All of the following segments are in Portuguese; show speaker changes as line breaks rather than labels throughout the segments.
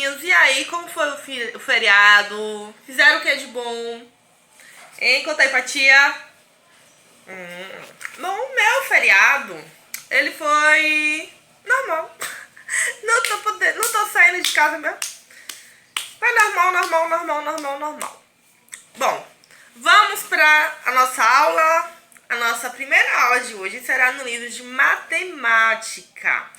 amiguinhos, e aí, como foi o feriado? Fizeram o que de bom? Hein, conta aí pra tia. Bom, o meu feriado, ele foi normal. Não tô saindo de casa mesmo. Foi normal. Bom, vamos pra a nossa aula. A nossa primeira aula de hoje será no livro de matemática.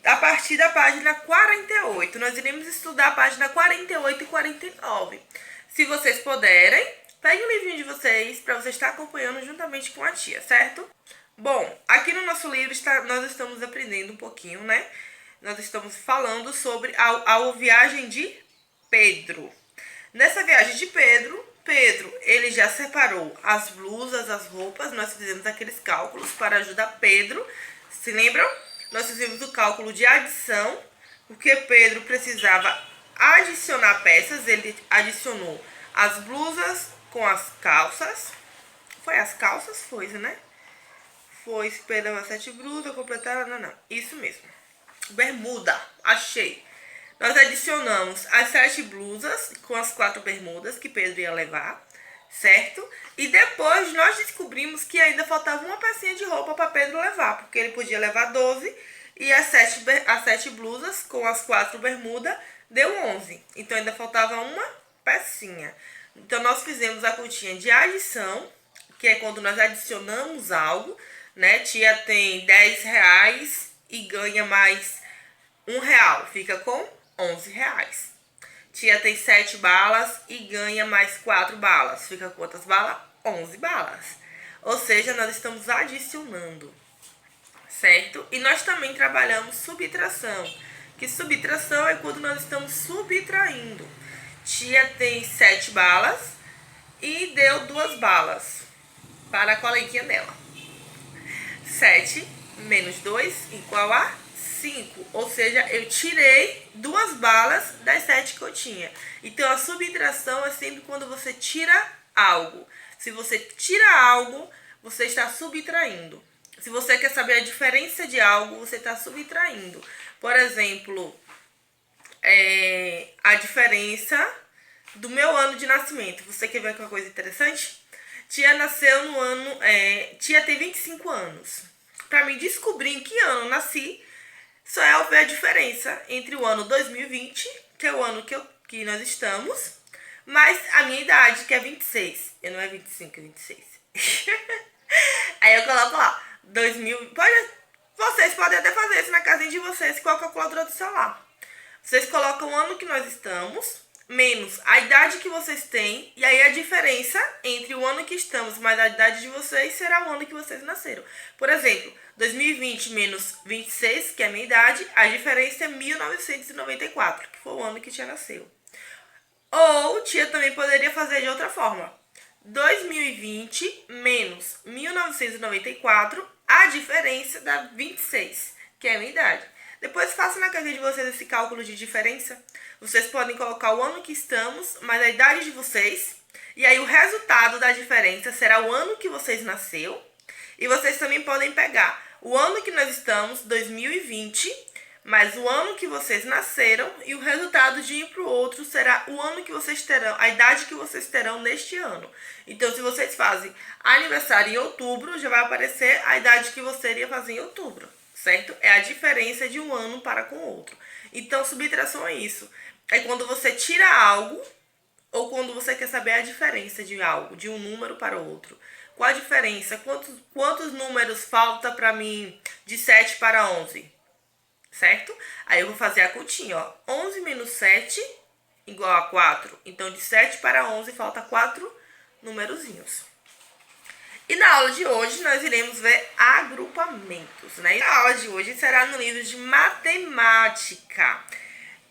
A partir da página 48. Nós iremos estudar a página 48 e 49. Se vocês puderem, peguem o livrinho de vocês para você estar acompanhando juntamente com a tia, certo? Bom, aqui no nosso livro nós estamos aprendendo um pouquinho, né? Nós estamos falando sobre a viagem de Pedro. Nessa viagem de Pedro, ele já separou as blusas, as roupas. Nós fizemos aqueles cálculos para ajudar Pedro. Se lembram? Nós fizemos o cálculo de adição, porque Pedro precisava adicionar peças. Ele adicionou as blusas com as calças. Foi as calças? Foi, né? Foi, Pedro, as 7 blusas, completaram, não. Isso mesmo. Bermuda, achei. Nós adicionamos as 7 blusas com as 4 bermudas que Pedro ia levar, certo? E depois nós descobrimos que ainda faltava uma pecinha de roupa para Pedro levar, porque ele podia levar 12 e as 7 blusas com as 4 bermudas deu 11. Então ainda faltava uma pecinha. Então nós fizemos a continha de adição, que é quando nós adicionamos algo, né? Tia tem 10 reais e ganha mais R$1, fica com 11 reais. Tia tem 7 balas e ganha mais 4 balas. Fica quantas balas? 11 balas. Ou seja, nós estamos adicionando, certo? E nós também trabalhamos subtração. Que subtração é quando nós estamos subtraindo. Tia tem 7 balas e deu 2 balas para a coleguinha dela. 7 menos 2 igual a 5, ou seja, eu tirei 2 balas das 7 que eu tinha. Então, a subtração é sempre quando você tira algo. Se você tira algo, você está subtraindo. Se você quer saber a diferença de algo, você está subtraindo. Por exemplo, a diferença do meu ano de nascimento. Você quer ver uma coisa interessante? Tia nasceu no ano... tia tem 25 anos. Para mim descobrir em que ano eu nasci, só é eu ver a diferença entre o ano 2020, que é o ano que nós estamos, mais a minha idade, que é 26. Eu não é 25, é 26. Aí eu coloco lá, 2000... Vocês podem até fazer isso na casinha de vocês com a calculadora do celular. Vocês colocam o ano que nós estamos, menos a idade que vocês têm, e aí a diferença entre o ano que estamos mais a idade de vocês será o ano que vocês nasceram. Por exemplo, 2020 menos 26, que é a minha idade, a diferença é 1994, que foi o ano que tia nasceu. Ou tia também poderia fazer de outra forma. 2020 menos 1994, a diferença dá 26, que é a minha idade. Depois faça na casinha de vocês esse cálculo de diferença. Vocês podem colocar o ano que estamos, mais a idade de vocês. E aí o resultado da diferença será o ano que vocês nasceu. E vocês também podem pegar o ano que nós estamos, 2020, mais o ano que vocês nasceram. E o resultado de um para o outro será o ano que vocês terão, a idade que vocês terão neste ano. Então, se vocês fazem aniversário em outubro, já vai aparecer a idade que você iria fazer em outubro. Certo? É a diferença de um ano para com o outro. Então, subtração é isso. É quando você tira algo ou quando você quer saber a diferença de algo, de um número para o outro. Qual a diferença? Quantos números falta para mim de 7 para 11? Certo? Aí eu vou fazer a continha, ó. 11 menos 7 igual a 4. Então, de 7 para 11 falta 4 numerozinhos. E na aula de hoje nós iremos ver agrupamentos, né? A aula de hoje será no livro de matemática.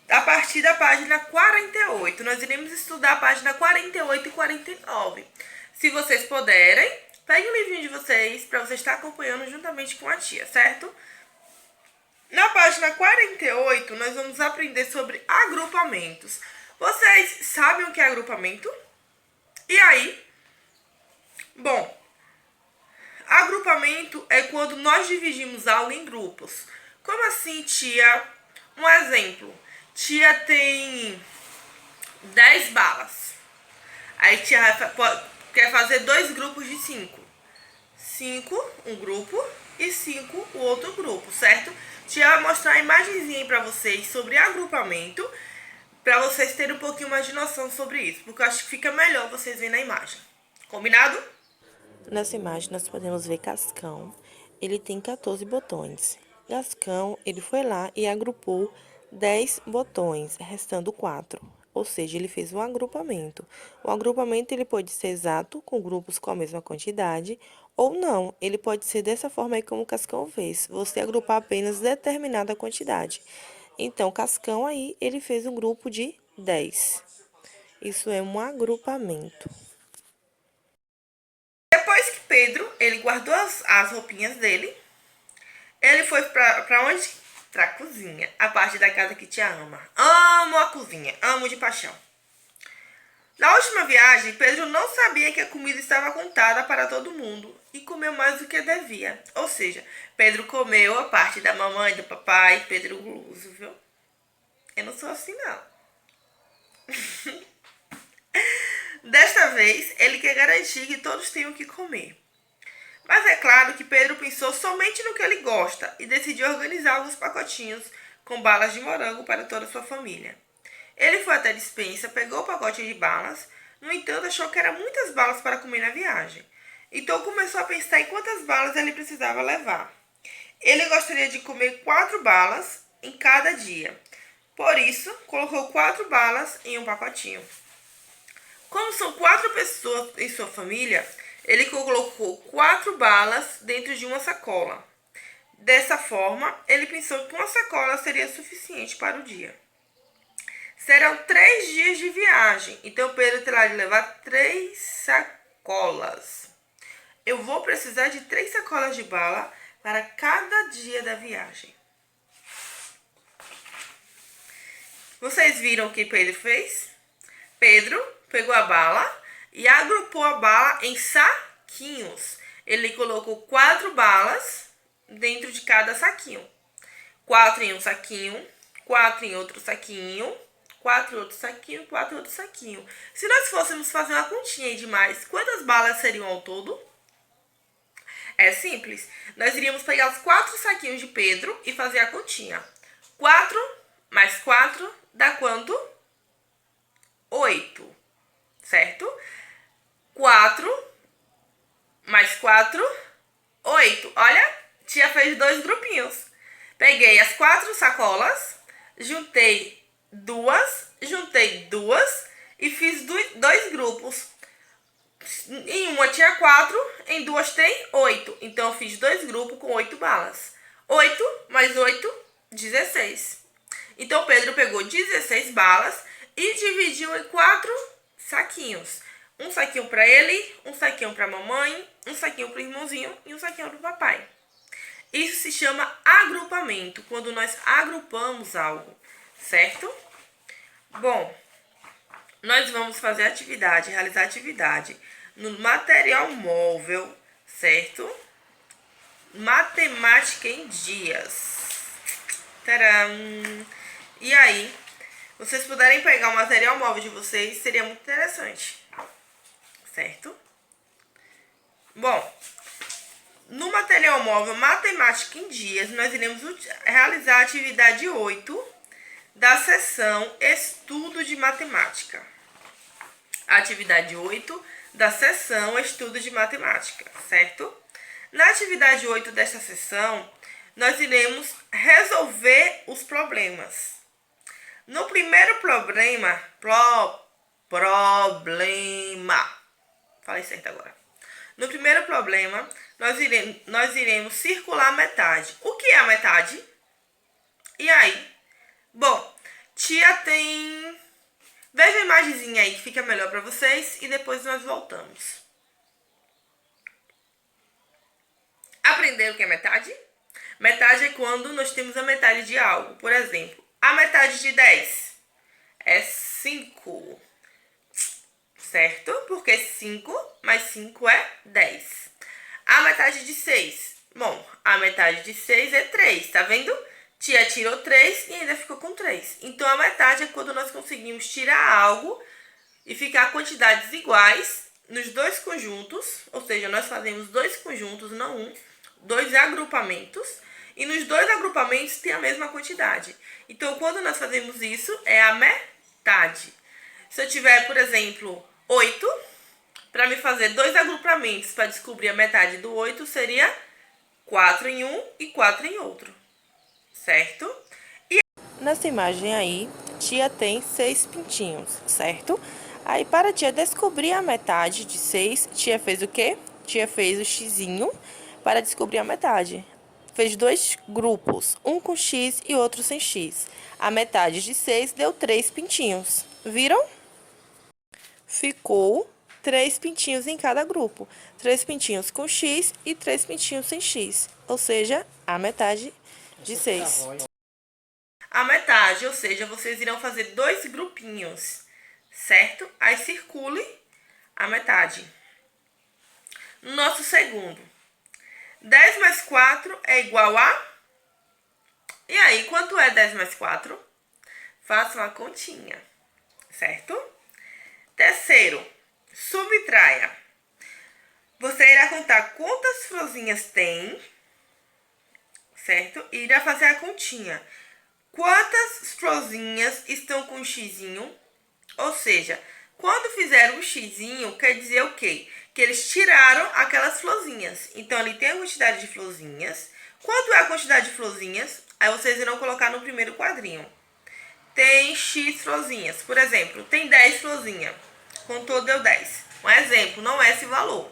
A partir da página 48. Nós iremos estudar a página 48 e 49. Se vocês puderem, peguem o livrinho de vocês para você estar acompanhando juntamente com a tia, certo? Na página 48, nós vamos aprender sobre agrupamentos. Vocês sabem o que é agrupamento? E aí? Bom, agrupamento é quando nós dividimos algo em grupos. Como assim, tia? Um exemplo. Tia tem 10 balas. Aí tia quer fazer 2 grupos de 5. 5 um grupo e 5 o outro grupo, certo? Tia vai mostrar a imagenzinha aí pra vocês sobre agrupamento, pra vocês terem um pouquinho mais de noção sobre isso, porque eu acho que fica melhor vocês verem na imagem. Combinado?
Nessa imagem, nós podemos ver Cascão. Ele tem 14 botões. Cascão, ele foi lá e agrupou 10 botões, restando 4. Ou seja, ele fez um agrupamento. O agrupamento ele pode ser exato, com grupos com a mesma quantidade, ou não. Ele pode ser dessa forma aí como o Cascão fez. Você agrupar apenas determinada quantidade. Então, Cascão aí, ele fez um grupo de 10. Isso é um agrupamento.
Depois que Pedro, ele guardou as roupinhas dele, ele foi pra onde? Pra cozinha, a parte da casa que tia ama. Amo a cozinha, amo de paixão. Na última viagem, Pedro não sabia que a comida estava contada para todo mundo e comeu mais do que devia. Ou seja, Pedro comeu a parte da mamãe, do papai, Pedro guloso, viu? Eu não sou assim, não. Desta vez, ele quer garantir que todos tenham o que comer. Mas é claro que Pedro pensou somente no que ele gosta e decidiu organizar alguns pacotinhos com balas de morango para toda a sua família. Ele foi até a despensa, pegou o pacote de balas, no entanto achou que eram muitas balas para comer na viagem. Então começou a pensar em quantas balas ele precisava levar. Ele gostaria de comer 4 balas em cada dia. Por isso, colocou 4 balas em um pacotinho. Como são 4 pessoas em sua família, ele colocou 4 balas dentro de uma sacola. Dessa forma, ele pensou que uma sacola seria suficiente para o dia. Serão 3 dias de viagem, então Pedro terá de levar 3 sacolas. Eu vou precisar de 3 sacolas de bala para cada dia da viagem. Vocês viram o que Pedro fez? Pedro pegou a bala e agrupou a bala em saquinhos. Ele colocou 4 balas dentro de cada saquinho. 4 em um saquinho, 4 em outro saquinho, 4 em outro saquinho, 4 em outro saquinho. Se nós fôssemos fazer uma continha aí de mais, quantas balas seriam ao todo? É simples. Nós iríamos pegar os 4 saquinhos de Pedro e fazer a continha. 4 mais 4 dá quanto? 8. Certo? 4 mais 4, 8. Olha, tia fez 2 grupinhos. Peguei as 4 sacolas, juntei duas e fiz 2 grupos. Em uma tinha 4, em 2 tem 8. Então eu fiz 2 grupos com 8 balas. 8 mais 8, 16. Então Pedro pegou 16 balas e dividiu em 4 saquinhos. Um saquinho para ele, um saquinho para a mamãe, um saquinho para o irmãozinho e um saquinho para o papai. Isso se chama agrupamento, quando nós agrupamos algo, certo? Bom, nós vamos fazer atividade, realizar atividade no material móvel, certo? Matemática em dias. Tcharam! E aí, vocês puderem pegar o material móvel de vocês, seria muito interessante, certo? Bom, no material móvel Matemática em Dias, nós iremos realizar a atividade 8 da seção Estudo de Matemática. Atividade 8 da seção Estudo de Matemática, certo? Na atividade 8 desta seção, nós iremos resolver os problemas. No primeiro problema, falei certo agora. No primeiro problema, nós iremos circular a metade. O que é a metade? E aí? Bom, tia tem... Veja a imagenzinha aí que fica melhor para vocês e depois nós voltamos. Aprenderam o que é metade? Metade é quando nós temos a metade de algo. Por exemplo, a metade de 10 é 5. Certo? Porque 5 mais 5 é 10. A metade de 6. Bom, a metade de 6 é 3. Tá vendo? Tia tirou 3 e ainda ficou com 3. Então, a metade é quando nós conseguimos tirar algo e ficar quantidades iguais nos dois conjuntos, ou seja, nós fazemos dois conjuntos, não um, dois agrupamentos, e nos dois agrupamentos tem a mesma quantidade. Então, quando nós fazemos isso, é a metade. Se eu tiver, por exemplo, 8, para me fazer dois agrupamentos para descobrir a metade do 8, seria 4 em um e 4 em outro, certo?
Nessa imagem aí, tia tem 6 pintinhos, certo? Aí, para tia descobrir a metade de 6, tia fez o quê? Tia fez o xizinho para descobrir a metade. Fez dois grupos, um com x e outro sem x. A metade de 6 deu 3 pintinhos. Viram? Ficou 3 pintinhos em cada grupo. 3 pintinhos com x e 3 pintinhos sem x. Ou seja, a metade de 6.
A metade, ou seja, vocês irão fazer dois grupinhos, certo? Aí circule a metade. No nosso segundo, 10 mais 4 é igual a... E aí, quanto é 10 mais 4? Faça uma continha, certo? Terceiro, subtraia. Você irá contar quantas florzinhas tem, certo? E irá fazer a continha. Quantas florzinhas estão com xizinho? Ou seja, quando fizeram o xizinho, quer dizer o quê? Que eles tiraram aquelas florzinhas. Então, ali tem a quantidade de florzinhas. Quanto é a quantidade de florzinhas? Aí vocês irão colocar no primeiro quadrinho. Tem X florzinhas. Por exemplo, tem 10 florzinhas. Contou, deu 10. Um exemplo, não é esse valor.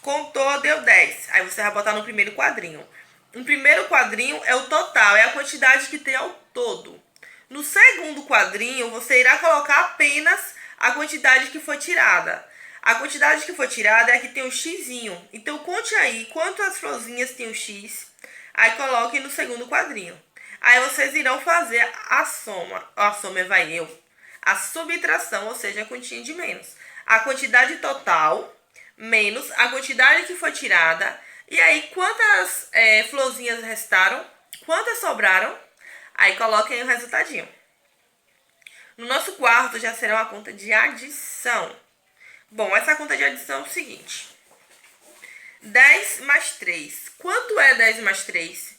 Contou, deu 10. Aí você vai botar no primeiro quadrinho. No primeiro quadrinho é o total, é a quantidade que tem ao todo. No segundo quadrinho, você irá colocar apenas a quantidade que foi tirada. A quantidade que foi tirada é a que tem o xizinho. Então, conte aí quantas florzinhas tem o x. Aí, coloquem no segundo quadrinho. Aí, vocês irão fazer a soma. A soma vai eu. A subtração, ou seja, a continha de menos. A quantidade total menos a quantidade que foi tirada. E aí, quantas florzinhas restaram? Quantas sobraram? Aí, coloquem o resultadinho. No nosso quarto, já será uma conta de adição. Bom, essa conta de adição é o seguinte. 10 mais 3. Quanto é 10 mais 3?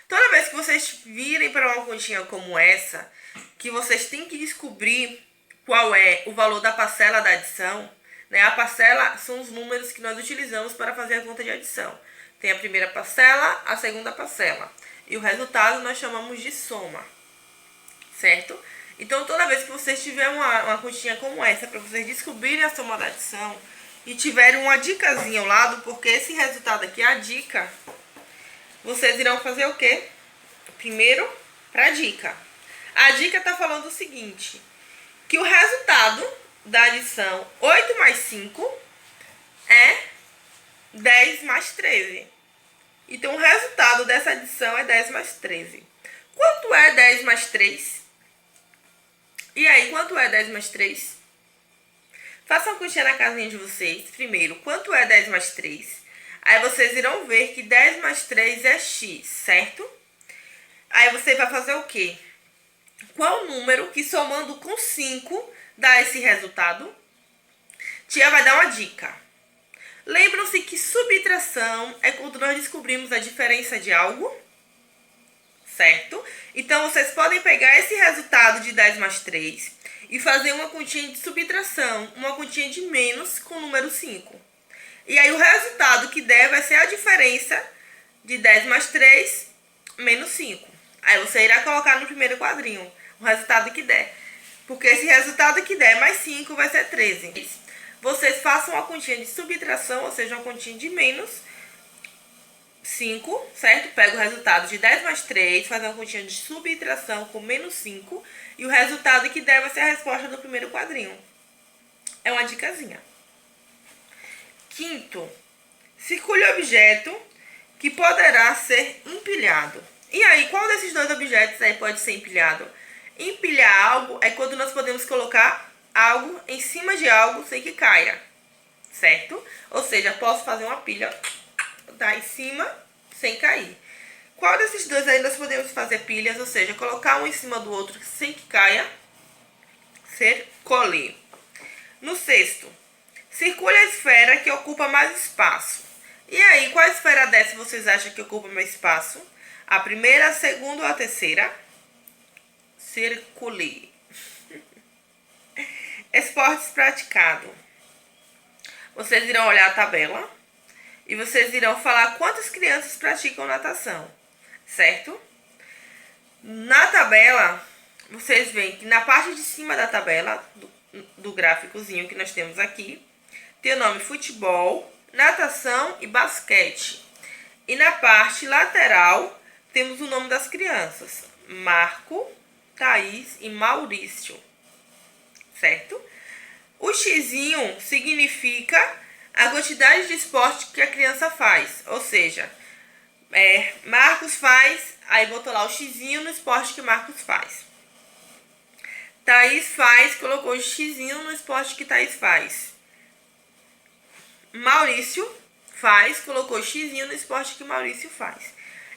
Toda vez que vocês virem para uma continha como essa, que vocês têm que descobrir qual é o valor da parcela da adição, né? A parcela são os números que nós utilizamos para fazer a conta de adição. Tem a primeira parcela, a segunda parcela. E o resultado nós chamamos de soma, certo? Então, toda vez que vocês tiverem uma continha como essa, para vocês descobrirem a soma da adição, e tiverem uma dicasinha ao lado, porque esse resultado aqui é a dica, vocês irão fazer o quê? Primeiro, para a dica. A dica está falando o seguinte, que o resultado da adição 8 mais 5 é 10 mais 13. Então, o resultado dessa adição é 10 mais 13. Quanto é 10 mais 3? E aí, quanto é 10 mais 3? Façam uma continha na casinha de vocês. Primeiro, quanto é 10 mais 3? Aí, vocês irão ver que 10 mais 3 é x, certo? Aí, você vai fazer o quê? Qual número que somando com 5 dá esse resultado? Tia vai dar uma dica. Lembram-se que subtração é quando nós descobrimos a diferença de algo, certo? Então, vocês podem pegar esse resultado de 10 mais 3 e fazer uma continha de subtração, uma continha de menos com o número 5. E aí, o resultado que der vai ser a diferença de 10 mais 3 menos 5. Aí, você irá colocar no primeiro quadrinho o resultado que der. Porque esse resultado que der mais 5 vai ser 13. Vocês façam uma continha de subtração, ou seja, uma continha de menos 5, certo? Pega o resultado de 10 mais 3, faz uma continha de subtração com menos 5, e o resultado que der vai ser a resposta do primeiro quadrinho. É uma dicasinha. Quinto, circule o objeto que poderá ser empilhado. E aí, qual desses dois objetos aí pode ser empilhado? Empilhar algo é quando nós podemos colocar algo em cima de algo sem que caia, certo? Ou seja, posso fazer uma pilha, tá em cima sem cair. Qual desses dois aí nós podemos fazer pilhas, ou seja, colocar um em cima do outro sem que caia? Ser colir. No sexto, circule a esfera que ocupa mais espaço. E aí, qual esfera dessa vocês acham que ocupa mais espaço? A primeira, a segunda ou a terceira? Circule. Esportes praticados. Vocês irão olhar a tabela e vocês irão falar quantas crianças praticam natação, certo? Na tabela, vocês veem que na parte de cima da tabela, do gráficozinho que nós temos aqui, tem o nome futebol, natação e basquete. E na parte lateral, temos o nome das crianças, Marco, Thaís e Maurício, certo? O xizinho significa a quantidade de esporte que a criança faz, ou seja, Marcos faz, aí botou lá o xizinho no esporte que Marcos faz. Thaís faz, colocou o xizinho no esporte que Thaís faz. Maurício faz, colocou o xizinho no esporte que Maurício faz.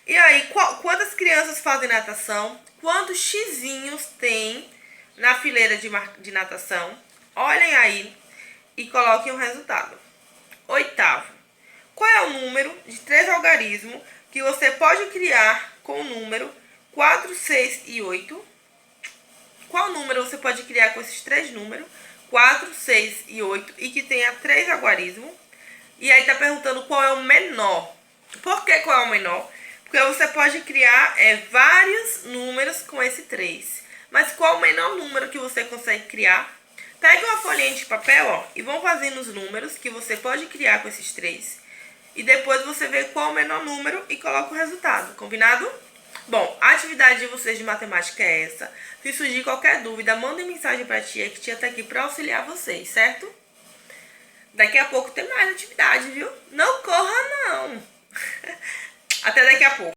E aí, quantas crianças fazem natação? Quantos xizinhos tem na fileira de natação? Olhem aí e coloquem o resultado. Oitavo. Qual é o número de 3 algarismos que você pode criar com o número 4, 6 e 8? Qual número você pode criar com esses 3 números? 4, 6 e 8 e que tenha 3 algarismos? E aí tá perguntando qual é o menor. Por que qual é o menor? Porque você pode criar vários números com esse 3. Mas qual o menor número que você consegue criar? Pegue uma folhinha de papel, ó, e vão fazendo os números que você pode criar com esses 3. E depois você vê qual o menor número e coloca o resultado. Combinado? Bom, a atividade de vocês de matemática é essa. Se surgir qualquer dúvida, mandem mensagem pra tia, que tia tá aqui pra auxiliar vocês, certo? Daqui a pouco tem mais atividade, viu? Não corra, não. Até daqui a pouco.